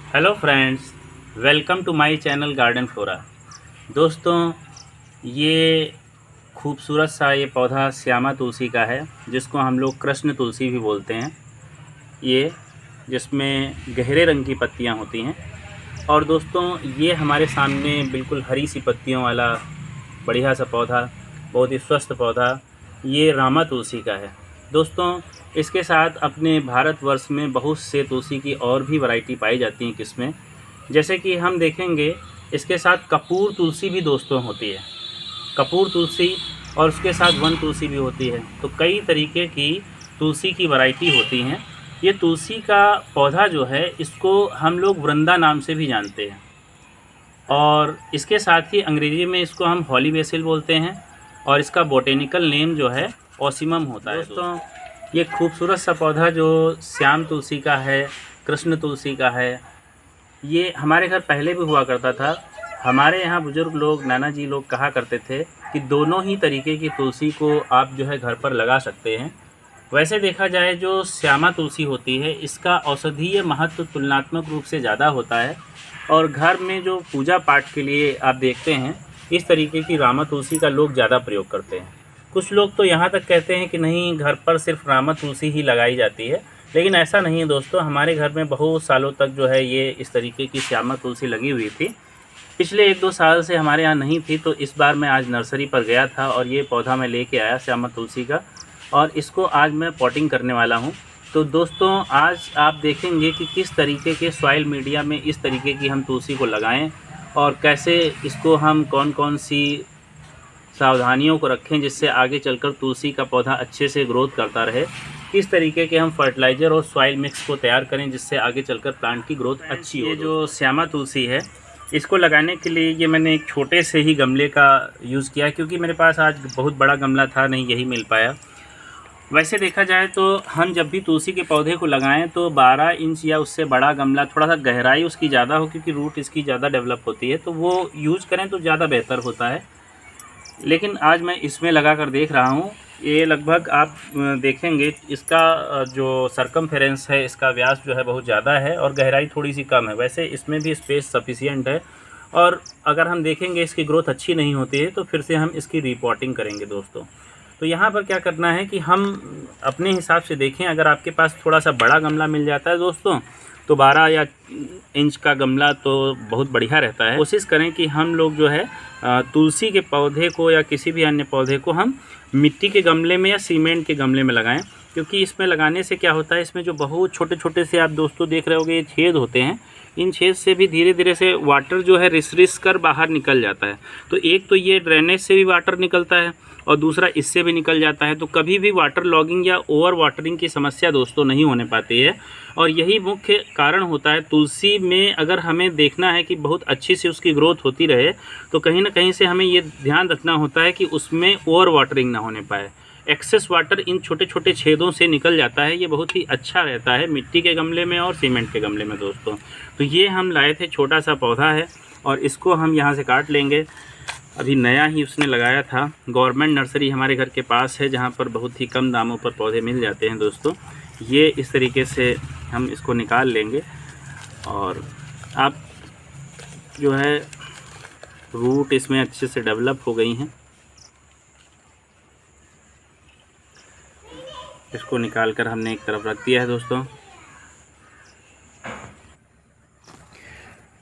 Hello friends, welcome to my channel Garden Flora. दोस्तों, ये खूबसूरत सा ये पौधा श्यामा तुलसी का है, जिसको हम लोग कृष्ण तुलसी भी बोलते हैं। ये जिसमें गहरे रंग की पत्तियां होती हैं। और दोस्तों, ये हमारे सामने बिल्कुल हरी सी पत्तियों वाला बढ़िया सा पौधा, बहुत ही स्वस्थ पौधा, ये रामा तुलसी का है। दोस्तों, इसके साथ अपने भारतवर्ष में बहुत से तुलसी की और भी वैरायटी पाई जाती हैं किस्में। जैसे कि हम देखेंगे, इसके साथ कपूर तुलसी भी दोस्तों होती है। कपूर तुलसी और उसके साथ वन तुलसी भी होती है। तो कई तरीके की तुलसी की वैरायटी होती हैं। ये तुलसी का पौधा जो है, इसको हम लोग वृंदा नाम से भी जानते हैं। और इसके साथ ही अंग्रेज़ी में इसको हम हॉली बेसिल बोलते हैं, और इसका बॉटेनिकल नेम जो है ओसिमम होता है। दोस्तों, ये खूबसूरत सा पौधा जो श्याम तुलसी का है, कृष्ण तुलसी का है, ये हमारे घर पहले भी हुआ करता था। हमारे यहाँ बुज़ुर्ग लोग, नाना जी लोग कहा करते थे कि दोनों ही तरीके की तुलसी को आप जो है घर पर लगा सकते हैं। वैसे देखा जाए, जो श्यामा तुलसी होती है, इसका औषधीय महत्व तुलनात्मक रूप से ज़्यादा होता है। और घर में जो पूजा पाठ के लिए आप देखते हैं, इस तरीके की रामा तुलसी का लोग ज़्यादा प्रयोग करते हैं। कुछ लोग तो यहाँ तक कहते हैं कि नहीं, घर पर सिर्फ रामा तुलसी ही लगाई जाती है, लेकिन ऐसा नहीं है दोस्तों। हमारे घर में बहुत सालों तक जो है ये इस तरीके की श्यामा तुलसी लगी हुई थी। पिछले 1-2 साल से हमारे यहाँ नहीं थी, तो इस बार मैं आज नर्सरी पर गया था और ये पौधा मैं लेके आया श्यामा तुलसी का, और इसको आज मैं पॉटिंग करने वाला हूँ। तो दोस्तों, आज आप देखेंगे कि किस तरीके के सॉइल मीडिया में इस तरीके की हम तुलसी को लगाएं, और कैसे इसको हम कौन कौन सी सावधानियों को रखें जिससे आगे चलकर तुलसी का पौधा अच्छे से ग्रोथ करता रहे। किस तरीके के हम फर्टिलाइज़र और सॉइल मिक्स को तैयार करें जिससे आगे चलकर प्लांट की ग्रोथ अच्छी हो। ये जो श्यामा तुलसी है, इसको लगाने के लिए ये मैंने एक छोटे से ही गमले का यूज़ किया, क्योंकि मेरे पास आज बहुत बड़ा गमला था नहीं, यही मिल पाया। वैसे देखा जाए तो हम जब भी तुलसी के पौधे को लगाएं तो 12 इंच या उससे बड़ा गमला, थोड़ा सा गहराई उसकी ज़्यादा हो, क्योंकि रूट इसकी ज़्यादा डेवलप होती है, तो वो यूज़ करें तो ज़्यादा बेहतर होता है। लेकिन आज मैं इसमें लगा कर देख रहा हूँ। ये लगभग आप देखेंगे, इसका जो सरकमफेरेंस है, इसका व्यास जो है बहुत ज़्यादा है और गहराई थोड़ी सी कम है। वैसे इसमें भी स्पेस सफिशिएंट है, और अगर हम देखेंगे इसकी ग्रोथ अच्छी नहीं होती है तो फिर से हम इसकी रिपोर्टिंग करेंगे दोस्तों। तो यहाँ पर क्या करना है कि हम अपने हिसाब से देखें। अगर आपके पास थोड़ा सा बड़ा गमला मिल जाता है दोस्तों, तो 12 या इंच का गमला तो बहुत बढ़िया रहता है। कोशिश करें कि हम लोग जो है तुलसी के पौधे को या किसी भी अन्य पौधे को हम मिट्टी के गमले में या सीमेंट के गमले में लगाएं, क्योंकि इसमें लगाने से क्या होता है, इसमें जो बहुत छोटे छोटे से आप दोस्तों देख रहे होंगे ये छेद होते हैं, इन छेद से भी धीरे धीरे से वाटर जो है रिस कर बाहर निकल जाता है। तो एक तो ये ड्रेनेज से भी वाटर निकलता है, और दूसरा इससे भी निकल जाता है। तो कभी भी वाटर लॉगिंग या ओवर वाटरिंग की समस्या दोस्तों नहीं होने पाती है, और यही मुख्य कारण होता है। तुलसी में अगर हमें देखना है कि बहुत अच्छी से उसकी ग्रोथ होती रहे, तो कहीं ना कहीं से हमें ये ध्यान रखना होता है कि उसमें ओवर वाटरिंग ना होने पाए। एक्सेस वाटर इन छोटे छोटे छेदों से निकल जाता है। ये बहुत ही अच्छा रहता है मिट्टी के गमले में और सीमेंट के गमले में दोस्तों। तो ये हम लाए थे, छोटा सा पौधा है, और इसको हम यहाँ से काट लेंगे। अभी नया ही उसने लगाया था। गवर्नमेंट नर्सरी हमारे घर के पास है, जहाँ पर बहुत ही कम दामों पर पौधे मिल जाते हैं दोस्तों। ये इस तरीके से हम इसको निकाल लेंगे, और आप जो है रूट इसमें अच्छे से डेवलप हो गई हैं। इसको निकाल कर हमने एक तरफ रख दिया है दोस्तों।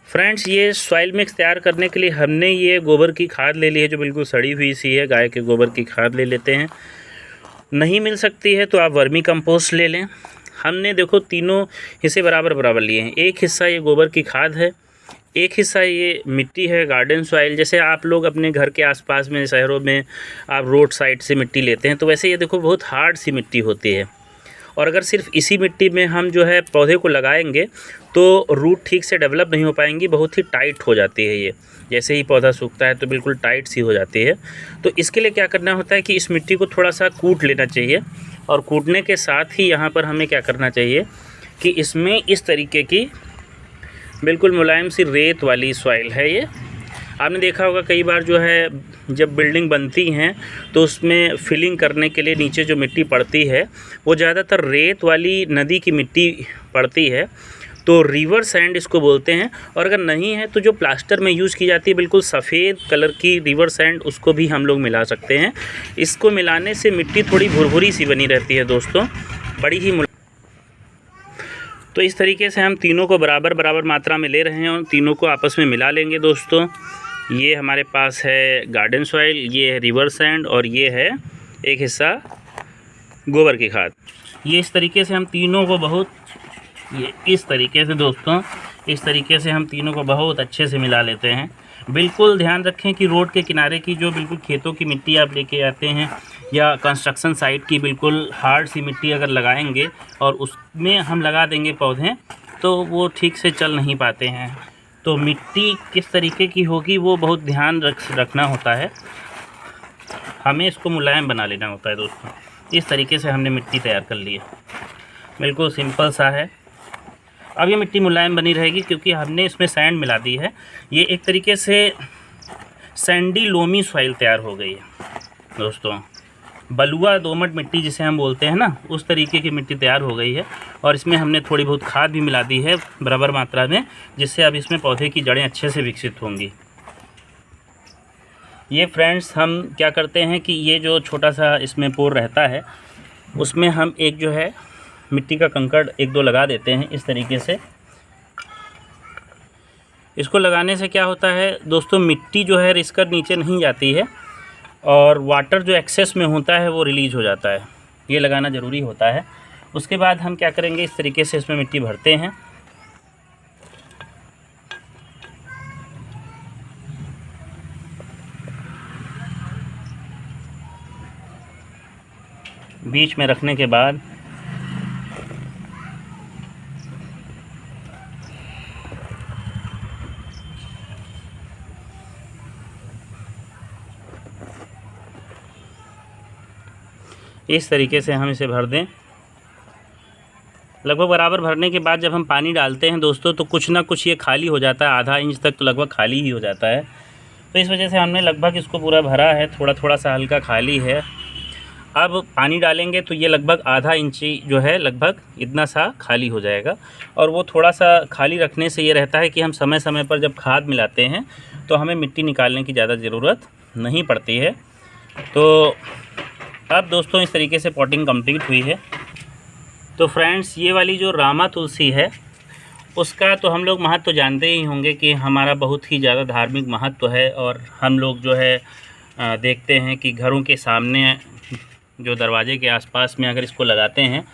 फ्रेंड्स, ये सॉइल मिक्स तैयार करने के लिए हमने ये गोबर की खाद ले ली है, जो बिल्कुल सड़ी हुई सी है। गाय के गोबर की खाद ले लेते हैं। नहीं मिल सकती है तो आप वर्मी कंपोस्ट ले लें। हमने देखो तीनों हिस्से बराबर बराबर लिए हैं। एक हिस्सा ये गोबर की खाद है, एक हिस्सा ये मिट्टी है, गार्डन सॉइल। जैसे आप लोग अपने घर के आसपास में, शहरों में आप रोड साइड से मिट्टी लेते हैं, तो वैसे ये देखो बहुत हार्ड सी मिट्टी होती है। और अगर सिर्फ इसी मिट्टी में हम जो है पौधे को लगाएंगे तो रूट ठीक से डेवलप नहीं हो पाएंगी, बहुत ही टाइट हो जाती है ये। जैसे ही पौधा सूखता है तो बिल्कुल टाइट सी हो जाती है। तो इसके लिए क्या करना होता है कि इस मिट्टी को थोड़ा सा कूट लेना चाहिए, और कूटने के साथ ही यहाँ पर हमें क्या करना चाहिए कि इसमें इस तरीके की बिल्कुल मुलायम सी रेत वाली सॉइल है ये। आपने देखा होगा कई बार जो है जब बिल्डिंग बनती हैं तो उसमें फिलिंग करने के लिए नीचे जो मिट्टी पड़ती है वो ज़्यादातर रेत वाली नदी की मिट्टी पड़ती है। तो रिवर सैंड इसको बोलते हैं। और अगर नहीं है तो जो प्लास्टर में यूज़ की जाती है बिल्कुल सफ़ेद कलर की रिवर सैंड, उसको भी हम लोग मिला सकते हैं। इसको मिलाने से मिट्टी थोड़ी भुरभुरी सी बनी रहती है दोस्तों, बड़ी ही। तो इस तरीके से हम तीनों को बराबर बराबर मात्रा में ले रहे हैं और तीनों को आपस में मिला लेंगे दोस्तों। ये हमारे पास है गार्डन सॉइल, ये है रिवर सैंड और ये है एक हिस्सा गोबर की खाद। ये इस तरीके से हम तीनों को इस तरीके से दोस्तों, इस तरीके से हम तीनों को बहुत अच्छे से मिला लेते हैं। बिल्कुल ध्यान रखें कि रोड के किनारे की जो बिल्कुल खेतों की मिट्टी आप लेके आते हैं या कंस्ट्रक्शन साइट की बिल्कुल हार्ड सी मिट्टी अगर लगाएंगे और उसमें हम लगा देंगे पौधे तो वो ठीक से चल नहीं पाते हैं। तो मिट्टी किस तरीके की होगी वो बहुत ध्यान रखना होता है, हमें इसको मुलायम बना लेना होता है दोस्तों। इस तरीके से हमने मिट्टी तैयार कर ली है, बिल्कुल सिंपल सा है। अब ये मिट्टी मुलायम बनी रहेगी क्योंकि हमने इसमें सैंड मिला दी है। ये एक तरीके से सैंडी लोमी सॉइल तैयार हो गई है दोस्तों, बलुआ दोमट मिट्टी जिसे हम बोलते हैं ना, उस तरीके की मिट्टी तैयार हो गई है। और इसमें हमने थोड़ी बहुत खाद भी मिला दी है बराबर मात्रा में, जिससे अब इसमें पौधे की जड़ें अच्छे से विकसित होंगी। ये फ्रेंड्स हम क्या करते हैं कि ये जो छोटा सा इसमें पोर रहता है उसमें हम एक जो है मिट्टी का कंकड़ 1-2 लगा देते हैं इस तरीके से। इसको लगाने से क्या होता है दोस्तों, मिट्टी जो है रिसकर नीचे नहीं जाती है और वाटर जो एक्सेस में होता है वो रिलीज़ हो जाता है। ये लगाना ज़रूरी होता है। उसके बाद हम क्या करेंगे, इस तरीके से इसमें मिट्टी भरते हैं। बीच में रखने के बाद इस तरीके से हम इसे भर दें। लगभग बराबर भरने के बाद जब हम पानी डालते हैं दोस्तों तो कुछ ना कुछ ये खाली हो जाता है, आधा इंच तक तो लगभग खाली ही हो जाता है। तो इस वजह से हमने लगभग इसको पूरा भरा है, थोड़ा थोड़ा सा हल्का खाली है। अब पानी डालेंगे तो ये लगभग आधा इंची जो है लगभग इतना सा खाली हो जाएगा। और वो थोड़ा सा खाली रखने से ये रहता है कि हम समय समय पर जब खाद मिलाते हैं तो हमें मिट्टी निकालने की ज़्यादा ज़रूरत नहीं पड़ती है। तो अब दोस्तों इस तरीके से पॉटिंग कंप्लीट हुई है। तो फ्रेंड्स ये वाली जो रामा तुलसी है उसका तो हम लोग महत्व जानते ही होंगे कि हमारा बहुत ही ज़्यादा धार्मिक महत्व है। और हम लोग जो है देखते हैं कि घरों के सामने जो दरवाजे के आसपास में अगर इसको लगाते हैं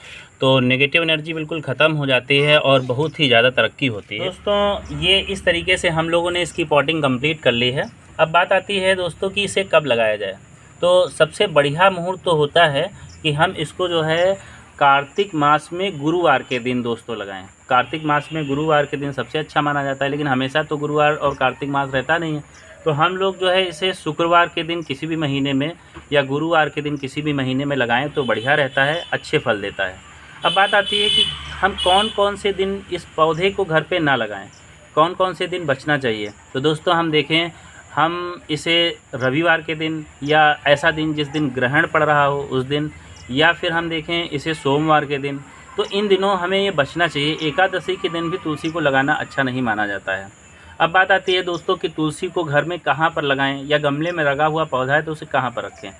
तो नेगेटिव एनर्जी बिल्कुल ख़त्म हो जाती है और बहुत ही ज़्यादा तरक्की होती है। दोस्तों ये इस तरीके से हम लोगों ने इसकी पॉटिंग कंप्लीट कर ली है। अब बात आती है दोस्तों कि इसे कब लगाया जाए। तो सबसे बढ़िया मुहूर्त तो होता है कि हम इसको जो है कार्तिक मास में गुरुवार के दिन दोस्तों लगाएं। कार्तिक मास में गुरुवार के दिन सबसे अच्छा माना जाता है, लेकिन हमेशा तो गुरुवार और कार्तिक मास रहता नहीं है। तो हम लोग जो है इसे शुक्रवार के दिन किसी भी महीने में या गुरुवार के दिन किसी भी महीने में लगाएं तो बढ़िया रहता है, अच्छे फल देता है। अब बात आती है कि हम कौन कौन से दिन इस पौधे को घर पे ना लगाएं, कौन कौन से दिन बचना चाहिए। तो दोस्तों हम देखें, हम इसे रविवार के दिन या ऐसा दिन जिस दिन ग्रहण पड़ रहा हो उस दिन, या फिर हम देखें इसे सोमवार के दिन, तो इन दिनों हमें ये बचना चाहिए। एकादशी के दिन भी तुलसी को लगाना अच्छा नहीं माना जाता है। अब बात आती है दोस्तों कि तुलसी को घर में कहाँ पर लगाएं, या गमले में लगा हुआ पौधा है तो उसे कहाँ पर रखें।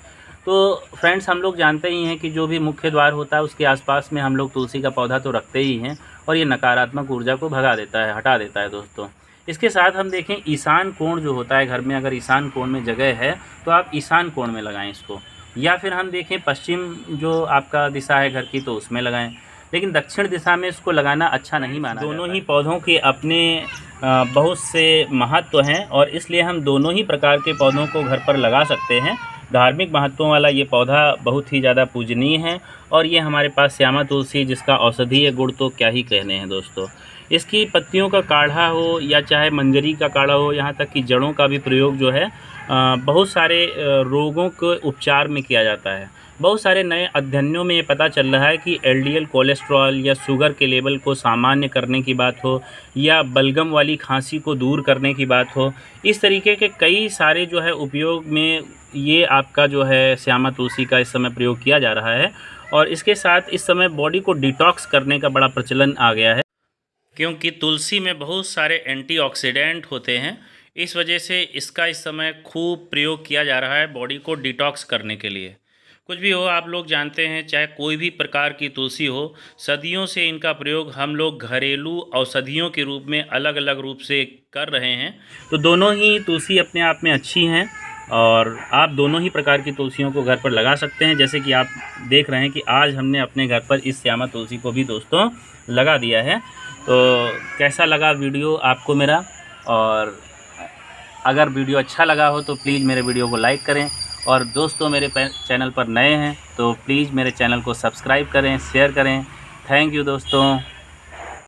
तो फ्रेंड्स हम लोग जानते ही हैं कि जो भी मुख्य द्वार होता है उसके आसपास में हम लोग तुलसी का पौधा तो रखते ही हैं और ये नकारात्मक ऊर्जा को भगा देता है, हटा देता है दोस्तों। इसके साथ हम देखें ईशान कोण जो होता है घर में, अगर ईशान कोण में जगह है तो आप ईशान कोण में लगाएं इसको, या फिर हम देखें पश्चिम जो आपका दिशा है घर की तो उसमें लगाएं, लेकिन दक्षिण दिशा में इसको लगाना अच्छा नहीं माना। दोनों ही पौधों के अपने बहुत से महत्व हैं और इसलिए हम दोनों ही प्रकार के पौधों को घर पर लगा सकते हैं। धार्मिक महत्वों वाला ये पौधा बहुत ही ज़्यादा पूजनीय है और ये हमारे पास श्यामा तुलसी जिसका औषधीय गुण तो क्या ही कहने हैं दोस्तों। इसकी पत्तियों का काढ़ा हो या चाहे मंजरी का काढ़ा हो, यहाँ तक कि जड़ों का भी प्रयोग जो है बहुत सारे रोगों के उपचार में किया जाता है। बहुत सारे नए अध्ययनों में ये पता चल रहा है कि एलडीएल कोलेस्ट्रॉल या शुगर के लेवल को सामान्य करने की बात हो या बलगम वाली खांसी को दूर करने की बात हो, इस तरीके के कई सारे जो है उपयोग में ये आपका जो है श्यामा तुलसी का इस समय प्रयोग किया जा रहा है। और इसके साथ इस समय बॉडी को डिटॉक्स करने का बड़ा प्रचलन आ गया है। क्योंकि तुलसी में बहुत सारे एंटीऑक्सीडेंट होते हैं। इस वजह से इसका इस समय खूब प्रयोग किया जा रहा है बॉडी को डिटॉक्स करने के लिए। कुछ भी हो, आप लोग जानते हैं, चाहे कोई भी प्रकार की तुलसी हो, सदियों से इनका प्रयोग हम लोग घरेलू औषधियों के रूप में अलग अलग रूप से कर रहे हैं। तो दोनों ही तुलसी अपने आप में अच्छी हैं और आप दोनों ही प्रकार की तुलसियों को घर पर लगा सकते हैं। जैसे कि आप देख रहे हैं कि आज हमने अपने घर पर इस श्यामा तुलसी को भी दोस्तों लगा दिया है। तो कैसा लगा वीडियो आपको मेरा, और अगर वीडियो अच्छा लगा हो तो प्लीज़ मेरे वीडियो को लाइक करें, और दोस्तों मेरे चैनल पर नए हैं तो प्लीज़ मेरे चैनल को सब्सक्राइब करें, शेयर करें। थैंक यू दोस्तों।